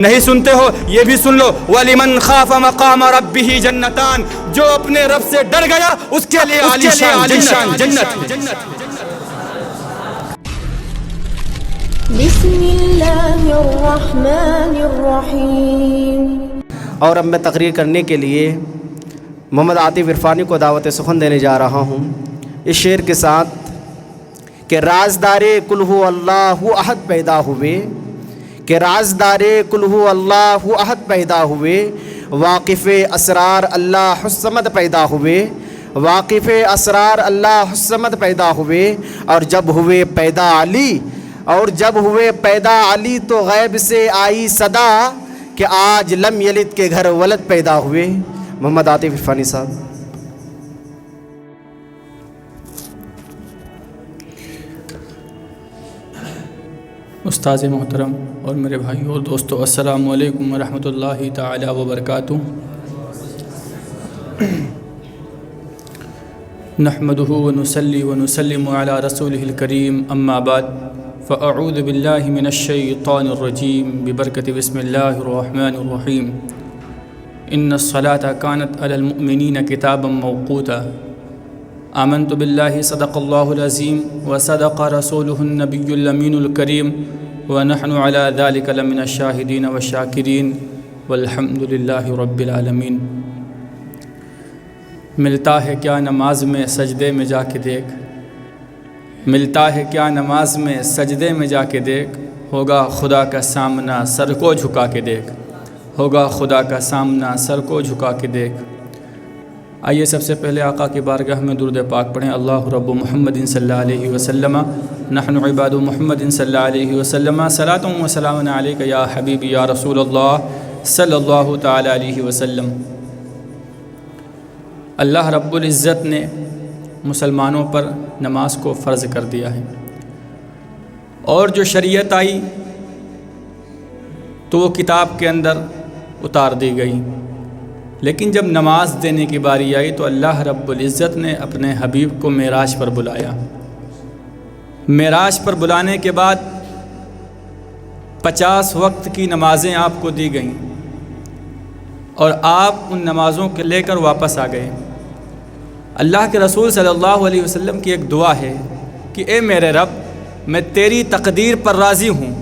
نہیں سنتے ہو یہ بھی سن لو، وَلِمَنْ خَافَ مَقَامَ رَبِّهِ جَنَّتَانِ، جو اپنے رب سے ڈر گیا اس کے لیے عالیشان جنت ہے۔ بسم اللہ الرحمن الرحیم۔ اور اب میں تقریر کرنے کے لیے محمد عاطف عرفانی کو دعوت سخن دینے جا رہا ہوں اس شعر کے ساتھ کہ رازدار کل ہو اللہ احد پیدا ہوئے، کہ رازدار کل ہو اللہ احد پیدا ہوئے، واقف اسرار اللہ الصمد پیدا ہوئے، واقف اسرار اللہ الصمد پیدا ہوئے، اور جب ہوئے پیدا علی تو غیب سے آئی صدا کہ آج لم یلد کے گھر ولد پیدا ہوئے۔ محمد عاطف عرفانی صاحب۔ استاذ محترم اور میرے بھائیوں اور دوستو، السلام علیکم ورحمۃ اللہ تعالی وبرکاتہ۔ نحمده ونصلي ونسلم على رسوله الكريم، اما بعد، فاعوذ باللہ من الشیطان الرجیم ببرکۃ بسم اللہ الرحمن الرحیم۔ ان الصلاة كانت على المؤمنین کتابا موقوتا۔ آمنت باللہ صدق اللہ العظیم وصدق رسولہ النبی الامین الکریم ونحن على ذلك لمن الشاہدین والشاکرین والحمد للہ رب العالمین۔ ملتا ہے کیا نماز میں سجدے میں جا کے دیکھ، ملتا ہے کیا نماز میں سجدے میں جا کے دیکھ، ہوگا خدا کا سامنا سر کو جھکا کے دیکھ، ہوگا خدا کا سامنا سر کو جھکا کے دیکھ۔ آئیے سب سے پہلے آقا کی بارگاہ میں درود پاک پڑھیں۔ اللہ رب محمد صلی اللہ علیہ وسلم، نحن عباد محمد صلی اللہ علیہ وسلم، صلاۃ و سلام علیک یا حبیبی یا رسول اللہ صلی اللہ تعالی علیہ وسلم۔ اللہ رب العزت نے مسلمانوں پر نماز کو فرض کر دیا ہے، اور جو شریعت آئی تو وہ کتاب کے اندر اتار دی گئی، لیکن جب نماز دینے کی باری آئی تو اللہ رب العزت نے اپنے حبیب کو معراج پر بلایا۔ معراج پر بلانے کے بعد 50 وقت کی نمازیں آپ کو دی گئیں، اور آپ ان نمازوں کے لے کر واپس آ گئے۔ اللہ کے رسول صلی اللہ علیہ وسلم کی ایک دعا ہے کہ اے میرے رب، میں تیری تقدیر پر راضی ہوں۔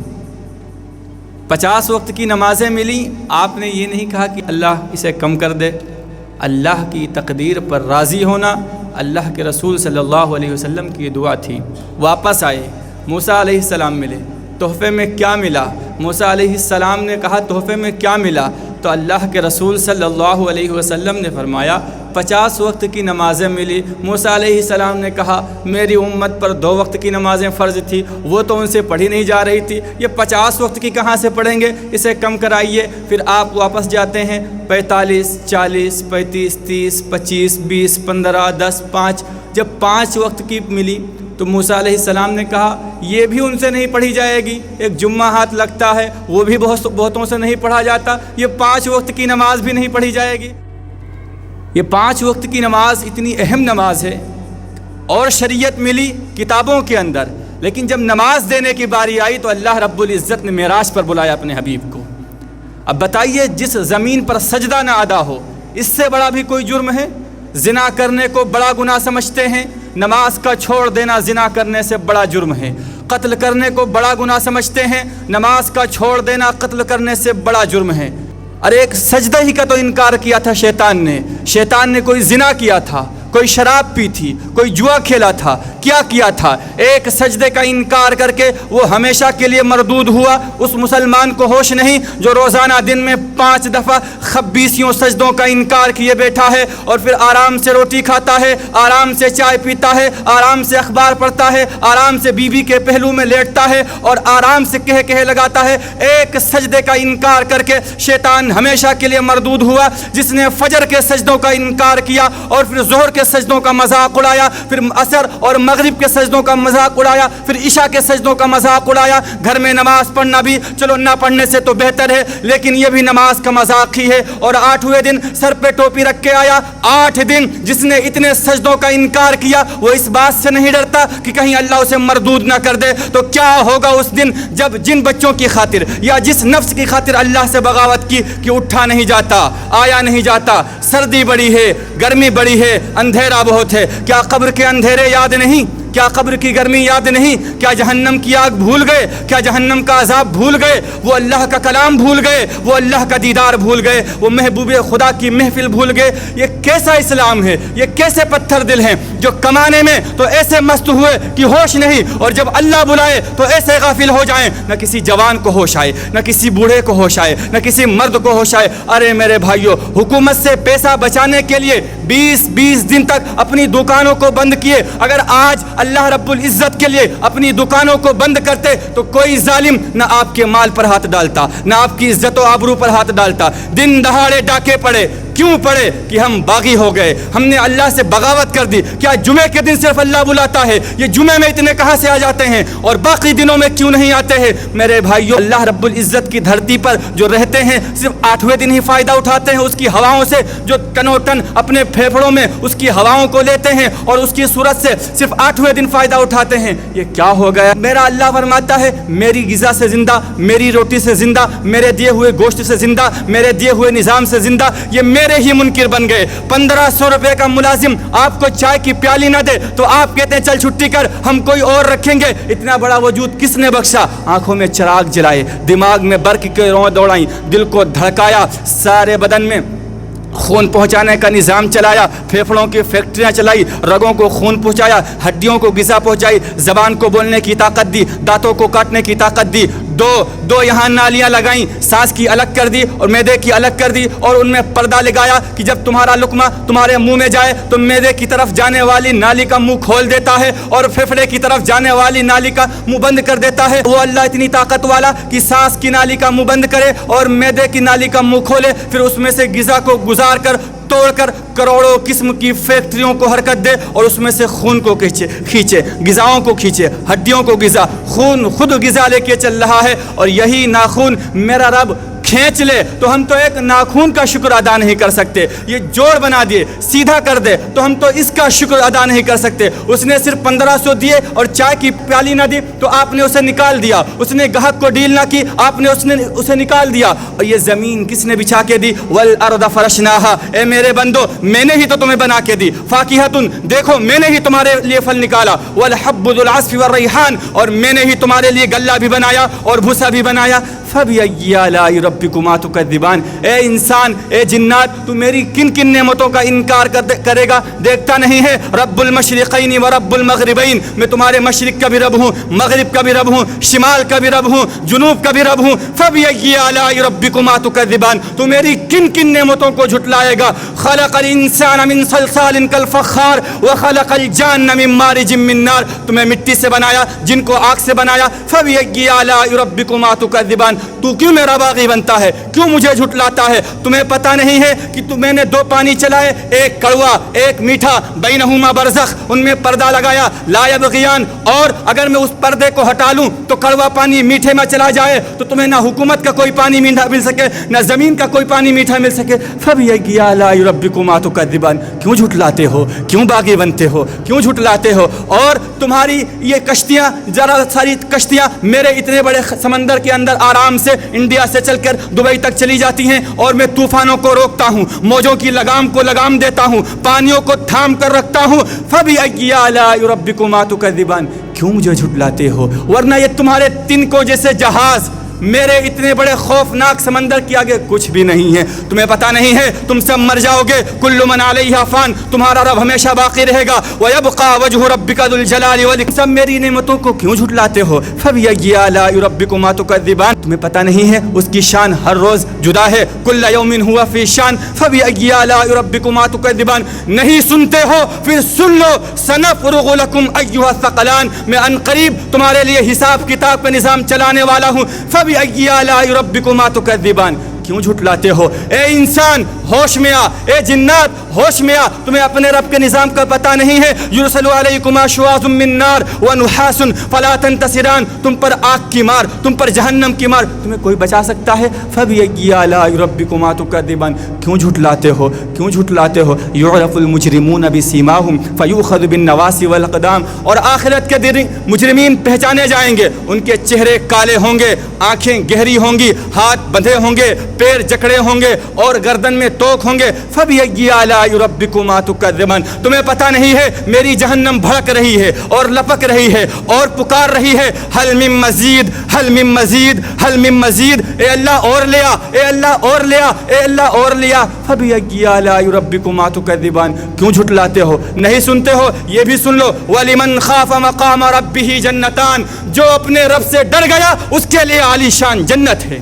50 وقت کی نمازیں ملیں، آپ نے یہ نہیں کہا کہ اللہ اسے کم کر دے۔ اللہ کی تقدیر پر راضی ہونا اللہ کے رسول صلی اللہ علیہ وسلم کی دعا تھی۔ واپس آئے، موسیٰ علیہ السلام ملے، تحفے میں کیا ملا؟ موسیٰ علیہ السلام نے کہا تحفے میں کیا ملا؟ تو اللہ کے رسول صلی اللہ علیہ وسلم نے فرمایا 50 وقت کی نمازیں ملی۔ موسیٰ علیہ السلام نے کہا میری امت پر 2 وقت کی نمازیں فرض تھی، وہ تو ان سے پڑھی نہیں جا رہی تھی، یہ 50 وقت کی کہاں سے پڑھیں گے، اسے کم کرائیے۔ پھر آپ واپس جاتے ہیں، 45 40 35 30 25 20 15 10 5، جب 5 وقت کی ملی تو موسیٰ علیہ السلام نے کہا یہ بھی ان سے نہیں پڑھی جائے گی، ایک جمعہ ہاتھ لگتا ہے وہ بھی بہتوں سے نہیں پڑھا جاتا، یہ 5 وقت کی نماز بھی نہیں پڑھی جائے گی۔ یہ 5 وقت کی نماز اتنی اہم نماز ہے، اور شریعت ملی کتابوں کے اندر، لیکن جب نماز دینے کی باری آئی تو اللہ رب العزت نے معراج پر بلایا اپنے حبیب کو۔ اب بتائیے، جس زمین پر سجدہ نہ ادا ہو، اس سے بڑا بھی کوئی جرم ہے؟ زنا کرنے کو بڑا گناہ سمجھتے ہیں، نماز کا چھوڑ دینا زنا کرنے سے بڑا جرم ہے۔ قتل کرنے کو بڑا گناہ سمجھتے ہیں، نماز کا چھوڑ دینا قتل کرنے سے بڑا جرم ہے۔ اور ایک سجدہ ہی کا تو انکار کیا تھا شیطان نے کوئی زنا کیا تھا، کوئی شراب پی تھی، کوئی جوا کھیلا تھا، کیا تھا؟ ایک سجدے کا انکار کر کے وہ ہمیشہ کے لیے مردود ہوا۔ اس مسلمان کو ہوش نہیں جو روزانہ دن میں 5 دفعہ خبیثیوں سجدوں کا انکار کیے بیٹھا ہے، اور پھر آرام سے روٹی کھاتا ہے، آرام سے چائے پیتا ہے، آرام سے اخبار پڑھتا ہے، آرام سے بیوی کے پہلو میں لیٹتا ہے، اور آرام سے کہے لگاتا ہے۔ ایک سجدے کا انکار کر کے شیطان ہمیشہ کے لیے مردود ہوا۔ جس نے فجر کے سجدوں کا انکار کیا اور پھر ظہر کے سجدوں کا مذاق اڑایا، پھر عصر اور مغرب کے سجدوں کا مذاق اڑایا، پھر عشاء کے سجدوں کا مذاق اڑایا۔ گھر میں نماز پڑھنا بھی چلو نہ پڑھنے سے تو بہتر ہے، لیکن یہ بھی نماز کا مذاق ہی ہے۔ اور 8ویں دن سر پہ ٹوپی رکھ کے آیا۔ 8 دن جس نے اتنے سجدوں کا انکار کیا وہ اس بات سے نہیں ڈرتا کہ کہیں اللہ اسے مردود نہ کر دے، تو کیا ہوگا اس دن جب جن بچوں کی خاطر یا جس نفس کی خاطر اللہ سے بغاوت کی کہ اٹھا نہیں جاتا، آیا نہیں جاتا، سردی بڑی ہے، گرمی بڑی ہے، اندھیرا بہت ہے، کیا قبر کے اندھیرے یاد نہیں؟ کیا قبر کی گرمی یاد نہیں؟ کیا جہنم کی آگ بھول گئے؟ کیا جہنم کا عذاب بھول گئے؟ وہ اللہ کا کلام بھول گئے؟ وہ اللہ کا دیدار بھول گئے؟ وہ محبوب خدا کی محفل بھول گئے؟ یہ کیسا اسلام ہے؟ یہ کیسے پتھر دل ہیں جو کمانے میں تو ایسے مست ہوئے کہ ہوش نہیں، اور جب اللہ بلائے تو ایسے غافل ہو جائیں، نہ کسی جوان کو ہوش آئے، نہ کسی بوڑھے کو ہوش آئے، نہ کسی مرد کو ہوش آئے۔ ارے میرے بھائیوں، حکومت سے پیسہ بچانے کے لیے 20 دن تک اپنی دکانوں کو بند کیے۔ اگر آج اللہ رب العزت کے لیے اپنی دکانوں کو بند کرتے تو کوئی ظالم نہ آپ کے مال پر ہاتھ ڈالتا، نہ آپ کی عزت و آبرو پر ہاتھ ڈالتا۔ دن دہاڑے ڈاکے پڑے، کیوں پڑے؟ کہ ہم باغی ہو گئے، ہم نے اللہ سے بغاوت کر دی۔ کیا جمعے کے دن صرف اللہ بلاتا ہے؟ یہ جمعے میں اتنے کہاں سے آ جاتے ہیں اور باقی دنوں میں کیوں نہیں آتے ہیں؟ میرے بھائیوں، اللہ رب العزت کی دھرتی پر جو رہتے ہیں صرف 8ویں دن ہی فائدہ اٹھاتے ہیں اس کی ہواؤں سے، جو ٹنو ٹن اپنے پھیپھڑوں میں اس کی ہواؤں کو لیتے ہیں اور اس کی صورت سے صرف 8ویں دن فائدہ اٹھاتے ہیں۔ یہ کیا ہو گیا؟ میرا اللہ فرماتا ہے میری غذا سے زندہ، میری روٹی سے زندہ، میرے دیے ہوئے گوشت سے زندہ، میرے دیے ہوئے نظام سے زندہ، یہ میرے ہی منکر بن گئے۔ 1500 روپے کا ملازم آپ کو چائے کی پیالی نہ دے تو آپ کہتے ہیں چل چھٹی کر، ہم کوئی اور رکھیں گے۔ اتنا بڑا وجود کس نے بخشا؟ آنکھوں میں چراغ جلائے، دماغ میں برق کے روں دوڑائیں، دل کو دھڑکایا، سارے بدن میں خون پہنچانے کا نظام چلایا، پھیپھڑوں کی فیکٹریاں چلائی، رگوں کو خون پہنچایا، ہڈیوں کو غذا پہنچائی، زبان کو بولنے کی طاقت دی، دانتوں کو کاٹنے کی طاقت دی، دو یہاں نالیاں لگائیں، سانس کی الگ کر دی اور معدے کی الگ کر دی، اور ان میں پردہ لگایا کہ جب تمہارا لقمہ تمہارے منہ میں جائے تو معدے کی طرف جانے والی نالی کا منہ کھول دیتا ہے اور پھیپھڑے کی طرف جانے والی نالی کا منہ بند کر دیتا ہے۔ وہ اللہ اتنی طاقت والا کہ سانس کی نالی کا منہ بند کرے اور معدے کی نالی کا منہ کھولے، پھر اس میں سے غذا کو گزار کر توڑ کر کروڑوں قسم کی فیکٹریوں کو حرکت دے اور اس میں سے خون کو کھینچے، غذاؤں کو کھینچے، ہڈیوں کو غذا، خون خود غذا لے کے چل رہا ہے، اور یہی ناخون میرا رب کھینچ لے تو ہم تو ایک ناخون کا شکر ادا نہیں کر سکتے۔ یہ جوڑ بنا دیے، سیدھا کر دے تو ہم تو اس کا شکر ادا نہیں کر سکتے۔ اس نے صرف 1500 دیے اور چائے کی پیالی نہ دی تو آپ نے اسے نکال دیا، اس نے گاہک کو ڈیل نہ کی آپ نے اسے نکال دیا۔ اور یہ زمین کس نے بچھا کے دی؟ والارض فرشناها، اے میرے بندو میں نے ہی تو تمہیں بنا کے دی۔ فاکہۃ، دیکھو میں نے ہی تمہارے لیے پھل نکالا۔ والحب ذو العصف والریحان، اور میں نے ہی تمہارے لیے غلہ بھی بنایا اور بھوسا بھی بنایا۔ فبأي آلاء ربكما تكذبان، اے انسان، اے جنات، تو میری کن کن نعمتوں کا انکار کرے گا؟ دیکھتا نہیں ہے رب المشرقین و رب المغربین، میں تمہارے مشرق کا بھی رب ہوں، مغرب کا بھی رب ہوں، شمال کا بھی رب ہوں، جنوب کا بھی رب ہوں۔ فبأي آلاء ربكما تكذبان، تو میری کن کن نعمتوں کو جھٹلائے گا؟ خلق الانسان من صلصال كالفخار وخلق الجان من مارج من نار، تمہیں مٹی سے بنایا، جن کو آگ سے بنایا۔ فبأي آلاء ربكما تكذبان، تو کیوں میرا باغی بنتا ہے؟ کیوں مجھے جھٹلاتا ہے؟ تمہیں پتہ نہیں ہے کہ میں نے 2 پانی چلائے، ایک کڑوا ایک میٹھا، بینہما برزخ، ان میں پردہ لگایا، لا یبغیان، اور اگر میں اس پردے کو ہٹا لوں تو کڑوا پانی میٹھے میں چلا جائے تو تمہیں نہ حکومت کا کوئی پانی میٹھا مل سکے، نہ زمین کا کوئی پانی میٹھا مل سکے۔ فبأي آلاء ربكما تكذبان، کیوں جھٹلاتے ہو؟ کیوں باغی بنتے ہو؟ کیوں جھٹلاتے ہو؟ اور تمہاری یہ کشتیاں، ذرا ساری کشتیاں میرے اتنے بڑے سمندر کے اندر آرام سے انڈیا سے چل کر دبئی تک چلی جاتی ہیں، اور میں طوفانوں کو روکتا ہوں، موجوں کی لگام کو لگام دیتا ہوں، پانیوں کو تھام کر رکھتا ہوں۔ فبأي آلاء ربكما تكذبان، کیوں مجھے جھٹلاتے ہو؟ ورنہ یہ تمہارے تنکوں جیسے جہاز میرے اتنے بڑے خوفناک سمندر کے آگے کچھ بھی نہیں ہے۔ تمہیں پتہ نہیں ہے تم سب مر جاؤ گے، کل من علیہا فان، تمہارا رب ہمیشہ باقی رہے گا، ویبقى وجہ ربک ذو الجلال والاکرام، سب میری نعمتوں کو کیوں جھٹلاتے ہو؟ فبأي آلاء ربكما تكذبان، تمہیں پتہ نہیں ہے اس کی شان ہر روز جدا ہے، کل یوم هو فی شان۔ فبأي آلاء ربكما تكذبان، نہیں سنتے ہو پھر سن لو، سنفرغ لكم ایھا الثقلان، میں ان قریب تمہارے لیے حساب کتاب کا نظام چلانے والا ہوں۔ فبأي آلاء ربكما تكذبان، کیوں جھٹلاتے ہو؟ اے انسان، ہوش میں آ، اے جنات ہوش میں آ، تمہیں اپنے رب کے نظام کا پتہ نہیں ہے؟ یرسل علیکما شواظ من نار ونحاس فلا تنتصران، تم پر آگ کی مار، تم پر جہنم کی مار، تمہیں کوئی بچا سکتا ہے؟ فبأي آلاء ربكما تكذبان، کیوں جھٹلاتے ہو، کیوں جھٹلاتے ہو؟ یعرف المجرمون بسیماہم فیؤخذ بالنواصی والاقدام، اور آخرت کے دن مجرمین پہچانے جائیں گے، ان کے چہرے کالے ہوں گے، آنکھیں گہری ہوں گی، ہاتھ بندھے ہوں گے، پیر جکڑے ہوں گے اور گردن میں توک ہوں گے۔ فبأي آلاء ربكما تكذبان، تمہیں پتہ نہیں ہے میری جہنم بھڑک رہی ہے اور لپک رہی ہے اور پکار رہی ہے، حل من مزید، حل من مزید، حل من مزید، اے اللہ اور لیا، اے اللہ اور لیا، اے اللہ اور لیا۔ فبأي آلاء ربكما تكذبان، کیوں جھٹلاتے ہو؟ نہیں سنتے ہو؟ یہ بھی سن لو، وَلِمَنْ خَافَ مَقَامَ رَبِّهِ جَنَّتَانِ، جو اپنے رب سے ڈر گیا اس کے لیے عالی شان جنت ہے۔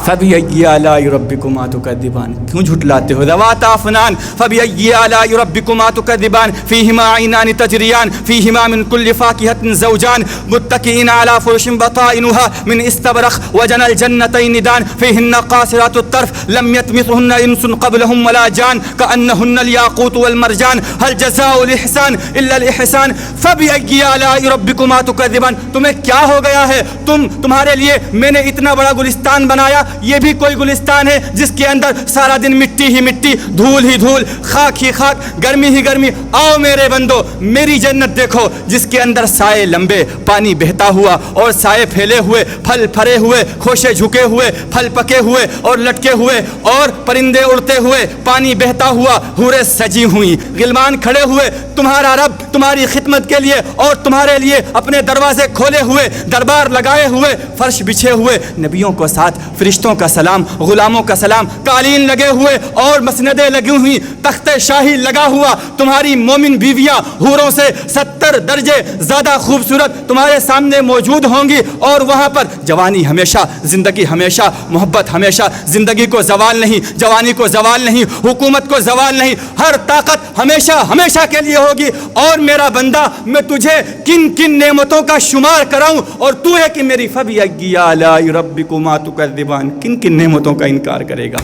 فبأي آلاء ربكما تكذبان، کیوں جھٹلاتے ہو؟ ذواتا افنان، فبأي آلاء ربكما تكذبان، فيهما عينان تجريان، فيهما من كل فاكهة زوجان، متكئين على فرش بطائنها من استبرق، وجنى الجنتين دان، فيهن قاصرات الطرف لم يطمثهن انس قبلهم ولا جان، كأنهن الياقوت والمرجان، هل جزاء الإحسان إلا الإحسان، فبأي آلاء ربكما تكذبان، تمہیں کیا ہو گیا ہے؟ تمہارے لیے میں نے اتنا بڑا گلستان بنایا، یہ بھی کوئی گلستان ہے جس کے اندر سارا دن مٹی ہی مٹی، دھول ہی دھول، خاک ہی خاک، گرمی ہی گرمی؟ آؤ میرے بندو، میری جنت دیکھو جس کے اندر سائے لمبے، پانی بہتا ہوا اور سائے پھیلے ہوئے، پھل پھرے ہوئے، خوشے جھکے ہوئے، پھل پکے ہوئے اور لٹکے ہوئے، اور پرندے اڑتے ہوئے، پانی بہتا ہوا، حوریں سجی ہوئی، غلمان کھڑے ہوئے، تمہارا رب تمہاری خدمت کے لیے اور تمہارے لیے اپنے دروازے کھولے ہوئے، دربار لگائے ہوئے، فرش بچھے ہوئے، نبیوں کو ساتھ، فرشتوں کا سلام، غلاموں کا سلام، قالین لگے ہوئے اور مسندیں لگی ہوئی، تخت شاہی لگا ہوا، تمہاری مومن بیویاں حوروں سے 70 درجے زیادہ خوبصورت تمہارے سامنے موجود ہوں گی، اور وہاں پر جوانی ہمیشہ، زندگی ہمیشہ، محبت ہمیشہ، زندگی کو زوال نہیں، جوانی کو زوال نہیں، حکومت کو زوال نہیں، ہر طاقت ہمیشہ ہمیشہ کے لیے ہوگی۔ اور میرا بندہ، میں تجھے کن کن نعمتوں کا شمار کراؤں اور تو ہے کہ میری فبأي آلاء ربكما تكذبان، کن کن نعمتوں کا انکار کرے گا،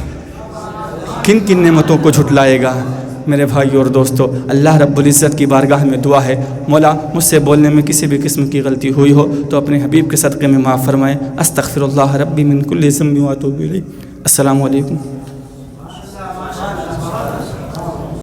کن کن نعمتوں کو جھٹلائے گا؟ میرے بھائی اور دوستو، اللہ رب العزت کی بارگاہ میں دعا ہے، مولا مجھ سے بولنے میں کسی بھی قسم کی غلطی ہوئی ہو تو اپنے حبیب کے صدقے میں معاف فرمائے۔ استغفر اللہ ربی من کل ذنب واتوب الیہ۔ السلام علیکم۔